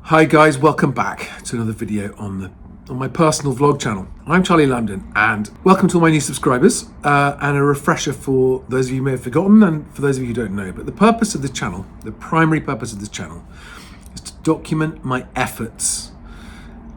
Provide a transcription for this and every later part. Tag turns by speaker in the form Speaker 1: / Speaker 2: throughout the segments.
Speaker 1: Hi guys, welcome back to another video on my personal vlog channel. I'm Charlie Lamdin and welcome to all my new subscribers and a refresher for those of you who may have forgotten and for those of you who don't know. But the purpose of this channel, the primary purpose of this channel, is to document my efforts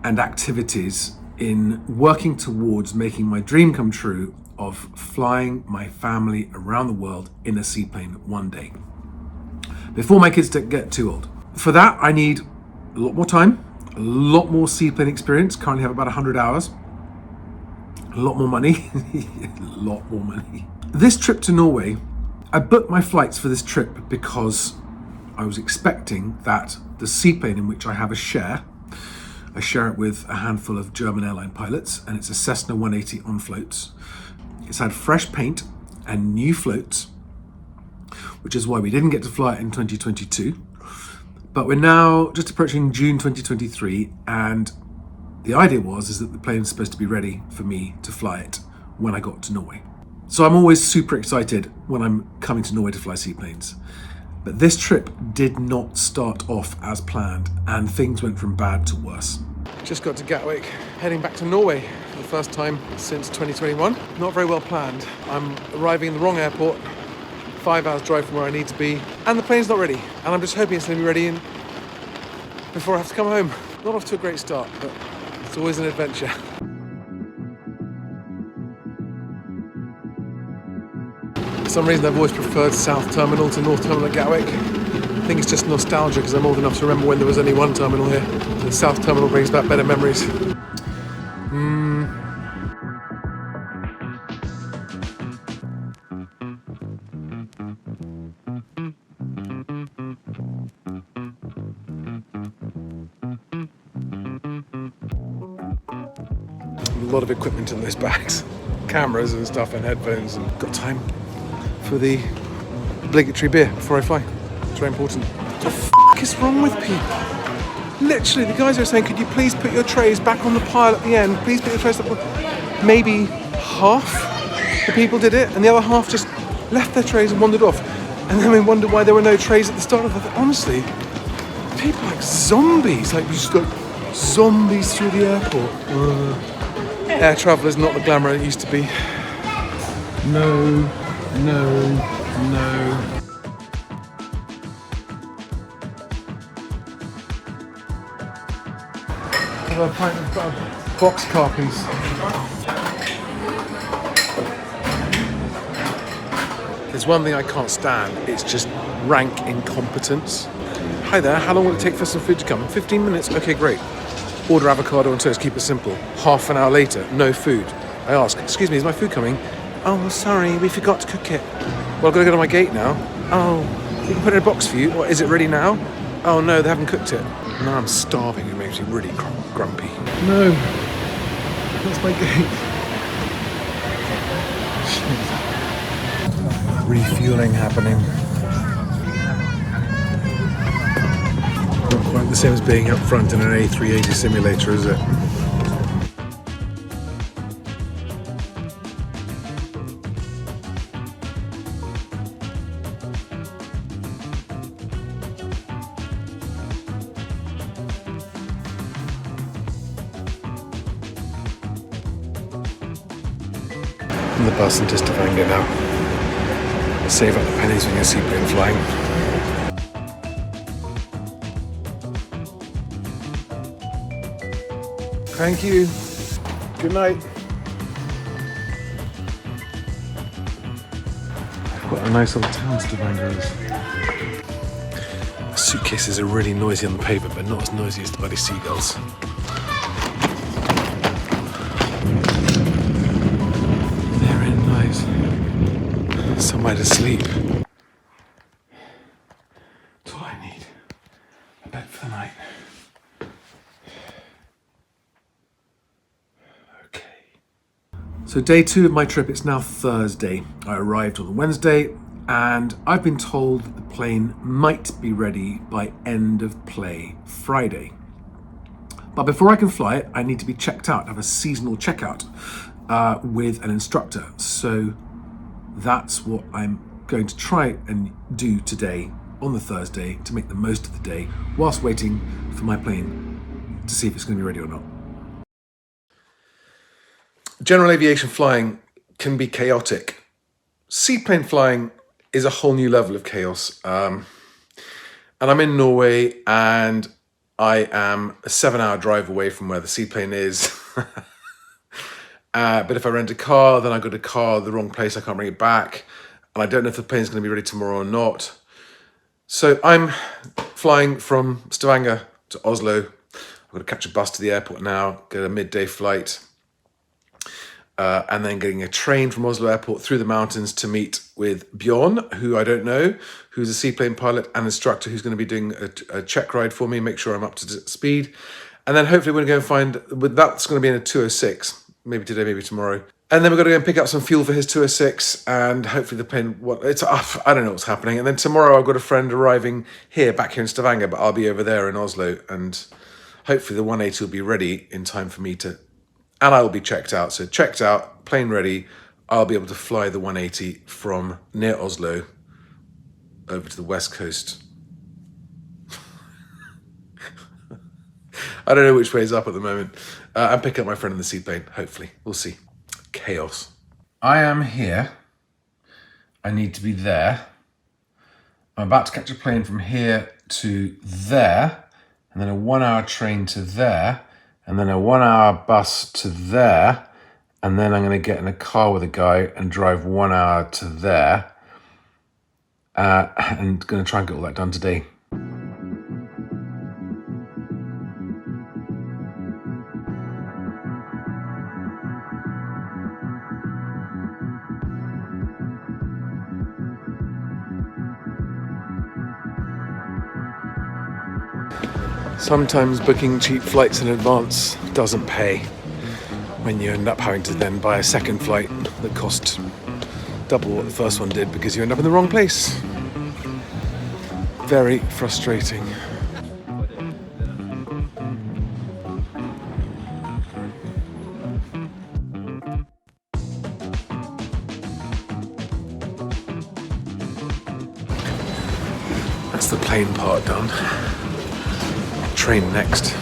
Speaker 1: and activities in working towards making my dream come true of flying my family around the world in a seaplane one day, before my kids get too old. For that, I need a lot more time, a lot more seaplane experience. Currently have about 100 hours. A lot more money. A lot more money. This trip to Norway, I booked my flights for this trip because I was expecting that the seaplane in which I have a share, I share it with a handful of German airline pilots, and it's a Cessna 180 on floats. It's had fresh paint and new floats, which is why we didn't get to fly it in 2022. But we're now just approaching June 2023, and the idea is that the plane's supposed to be ready for me to fly it when I got to Norway. So I'm always super excited when I'm coming to Norway to fly seaplanes. But this trip did not start off as planned, and things went from bad to worse. Just got to Gatwick, heading back to Norway for the first time since 2021. Not very well planned. I'm arriving in the wrong airport, 5 hours drive from where I need to be, and the plane's not ready. And I'm just hoping it's going to be ready before I have to come home. Not off to a great start, but it's always an adventure. For some reason I've always preferred South Terminal to North Terminal at Gatwick. I think it's just nostalgia because I'm old enough to remember when there was only one terminal here. The South Terminal brings back better memories. A lot of equipment in those bags, cameras and stuff and headphones, and got time for the obligatory beer before I fly. It's very important. What the f*** is wrong with people? Literally, the guys are saying, could you please put your trays back on the pile at the end? Please put your trays up. Maybe half the people did it, and the other half just left their trays and wandered off. And then we wondered why there were no trays at the start of it. Honestly, people are like zombies, zombies through the airport. Air travel is not the glamour it used to be. No. Have a pint of box carpies. There's one thing I can't stand, it's just rank incompetence. Hi there, how long will it take for some food to come? 15 minutes? Okay, great. Order avocado and toast, keep it simple. Half an hour later, no food. I ask, excuse me, is my food coming? Oh, sorry, we forgot to cook it. Well, I've got to go to my gate now. Oh, we can put it in a box for you. What, is it ready now? Oh no, they haven't cooked it. Now I'm starving, it makes me really grumpy. No, that's my gate. Refueling happening. Not quite the same as being up front in an A380 simulator, is it? I'm the bus into Stavanger now. Save up the pennies when you're seaplane flying. Thank you. Good night. What a nice little town Stavanger is. Suitcases are really noisy on the pavement, but not as noisy as the bloody seagulls. Very nice. Somewhere to sleep. That's all I need. A bed for the night. So day 2 of my trip, it's now Thursday. I arrived on Wednesday and I've been told that the plane might be ready by end of play Friday. But before I can fly it, I need to be checked out, have a seasonal checkout with an instructor. So that's what I'm going to try and do today on the Thursday to make the most of the day whilst waiting for my plane to see if it's going to be ready or not. General aviation flying can be chaotic. Seaplane flying is a whole new level of chaos. And I'm in Norway and I am a 7-hour drive away from where the seaplane is. But if I rent a car, then I got a car at the wrong place, I can't bring it back. And I don't know if the plane's going to be ready tomorrow or not. So I'm flying from Stavanger to Oslo. I've got to catch a bus to the airport now, get a midday flight. And then getting a train from Oslo Airport through the mountains to meet with Bjorn, who I don't know, who's a seaplane pilot and instructor who's going to be doing a check ride for me, make sure I'm up to speed. And then hopefully we're going to go and find, that's going to be in a 206, maybe today, maybe tomorrow. And then we're going to go and pick up some fuel for his 206 and hopefully the plane, I don't know what's happening. And then tomorrow I've got a friend arriving back here in Stavanger, but I'll be over there in Oslo and hopefully the 180 will be ready in time for me to, and I will be checked out. So checked out, plane ready, I'll be able to fly the 180 from near Oslo over to the west coast. I don't know which way is up at the moment. And pick up my friend in the seaplane, hopefully. We'll see. Chaos. I am here. I need to be there. I'm about to catch a plane from here to there, and then a 1-hour train to there, and then a 1-hour bus to there, and then I'm going to get in a car with a guy and drive 1 hour to there, and going to try and get all that done today. Sometimes booking cheap flights in advance doesn't pay when you end up having to then buy a second flight that costs double what the first one did because you end up in the wrong place. Very frustrating. That's the plane part done. Train next.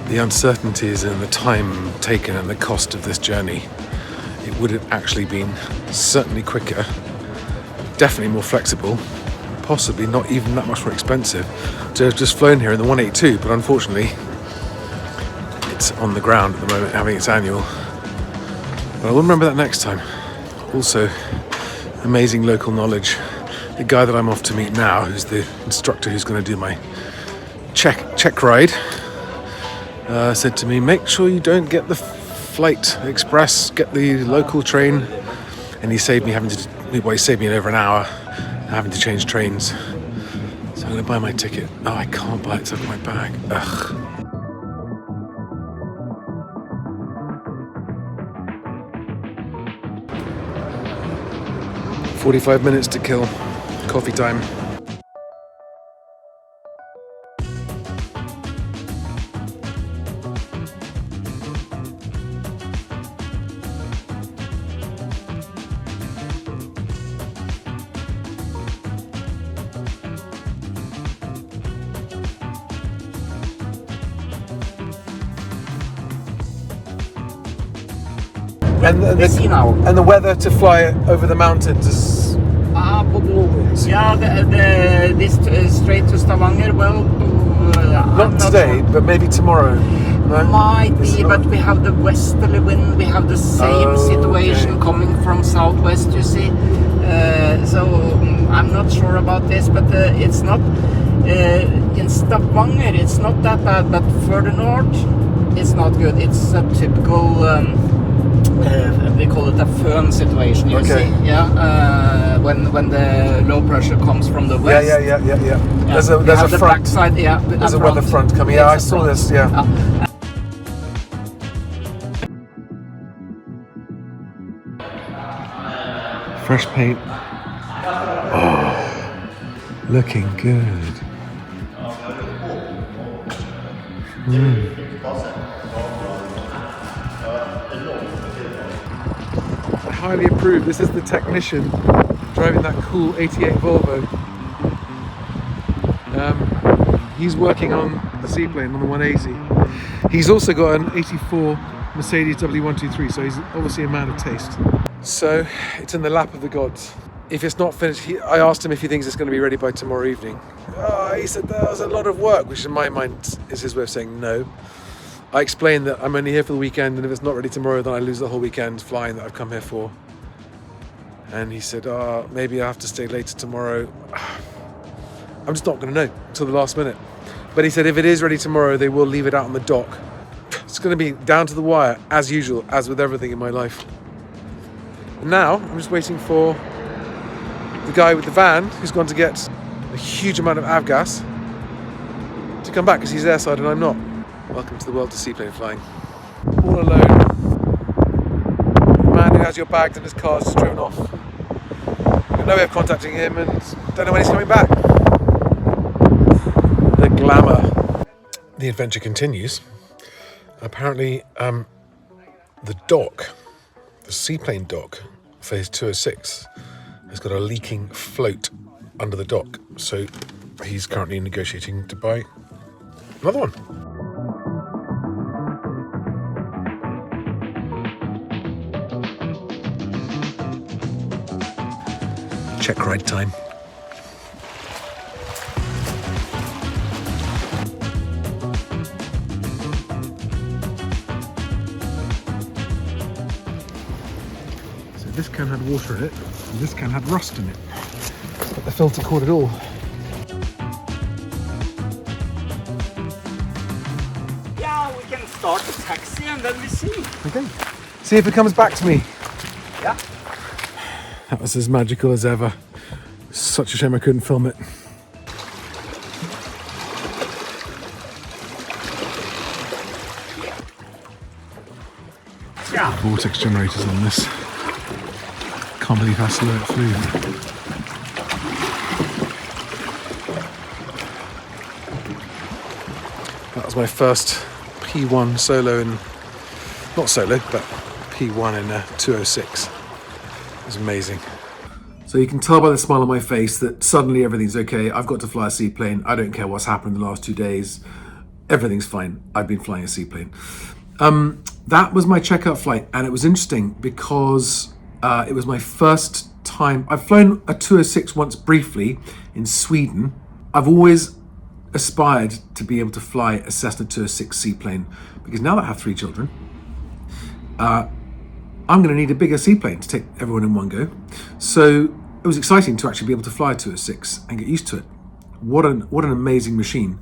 Speaker 1: The uncertainties and the time taken and the cost of this journey, it would have actually been certainly quicker, definitely more flexible, possibly not even that much more expensive to have just flown here in the 182, but unfortunately it's on the ground at the moment having its annual. But I will remember that next time. Also, amazing local knowledge. The guy that I'm off to meet now, who's the instructor who's going to do my check ride, said to me, make sure you don't get the flight express, get the local train. And he saved me he saved me in over an hour having to change trains. So I'm going to buy my ticket. Oh, I can't buy it, it's over my bag. Ugh. 45 minutes to kill. Coffee time. And the weather to fly over the mountains is...
Speaker 2: Yeah, this straight to Stavanger, well...
Speaker 1: not today, sure. But maybe tomorrow. No?
Speaker 2: Might be, but we have the westerly wind, we have the same situation coming from southwest, you see. So I'm not sure about this, but it's not... in Stavanger, it's not that bad, but further north, it's not good. It's a typical... we call it a firm situation, you see, yeah. When the low pressure comes from the west.
Speaker 1: Yeah. There's a front.
Speaker 2: Side, yeah.
Speaker 1: There's a weather front coming. Yeah, I saw this. Yeah. Fresh paint. Oh, looking good. highly approve. This is the technician driving that cool 88 Volvo. He's working on the Seaplane on the 180. He's also got an 84 Mercedes W123, so he's obviously a man of taste. So it's in the lap of the gods. If it's not finished, I asked him if he thinks it's going to be ready by tomorrow evening. He said that was a lot of work, which in my mind is his way of saying no. I explained that I'm only here for the weekend, and if it's not ready tomorrow, then I lose the whole weekend flying that I've come here for. And he said, maybe I have to stay later tomorrow. I'm just not going to know until the last minute. But he said if it is ready tomorrow, they will leave it out on the dock. It's going to be down to the wire, as usual, as with everything in my life. And now, I'm just waiting for the guy with the van, who's gone to get a huge amount of avgas, to come back, because he's airside and I'm not. Welcome to the world of seaplane flying. All alone. The man who has your bags in his car has just driven off. Got no way of contacting him and don't know when he's coming back. The glamour. The adventure continues. Apparently, the dock, the Seaplane dock for his 206 has got a leaking float under the dock. So he's currently negotiating to buy another one. Check ride time. So this can had water in it, and this can had rust in it. But the filter caught it all.
Speaker 2: Yeah, we can start the taxi and then we see.
Speaker 1: Okay. See if it comes back to me.
Speaker 2: Yeah.
Speaker 1: That was as magical as ever. Such a shame I couldn't film it.
Speaker 2: Yeah.
Speaker 1: Vortex generators on this. Can't believe how slow it flew. That was my first P1 solo in, not solo, but P1 in a 206. It was amazing. So you can tell by the smile on my face that suddenly everything's okay. I've got to fly a seaplane. I don't care what's happened in the last 2 days. Everything's fine. I've been flying a seaplane. That was my checkout flight, and it was interesting because it was my first time. I've flown a 206 once briefly in Sweden. I've always aspired to be able to fly a Cessna 206 seaplane because now that I have 3 children, I'm going to need a bigger seaplane to take everyone in one go. So it was exciting to actually be able to fly a 206 and get used to it. What an amazing machine.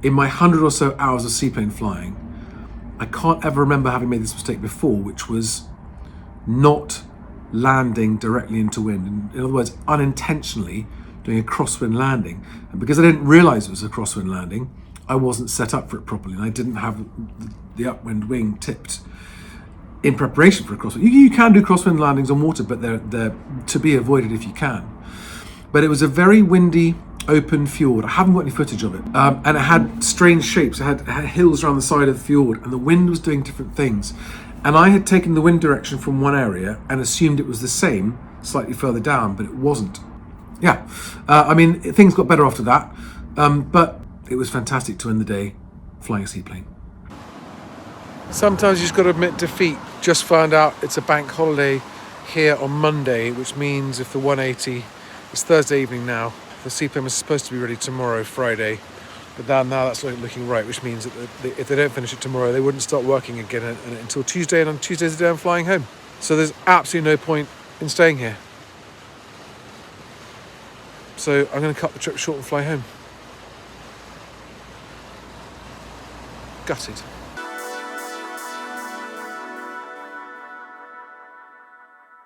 Speaker 1: In my 100 or so hours of seaplane flying, I can't ever remember having made this mistake before, which was not landing directly into wind. In other words, unintentionally doing a crosswind landing. And because I didn't realize it was a crosswind landing, I wasn't set up for it properly, and I didn't have the upwind wing tipped in preparation for a crosswind. You can do crosswind landings on water, but they're to be avoided if you can. But it was a very windy, open fjord. I haven't got any footage of it. And it had strange shapes. It had hills around the side of the fjord, and the wind was doing different things. And I had taken the wind direction from one area and assumed it was the same slightly further down, but it wasn't. Yeah, I mean, things got better after that, but it was fantastic to end the day flying a seaplane. Sometimes you just got to admit defeat. Just found out it's a bank holiday here on Monday, which means if the 180, it's Thursday evening now, the seaplane was supposed to be ready tomorrow, Friday, but now that's not looking right, which means that if they don't finish it tomorrow, they wouldn't start working again until Tuesday, and on Tuesday's the day I'm flying home. So there's absolutely no point in staying here. So I'm going to cut the trip short and fly home. Gutted.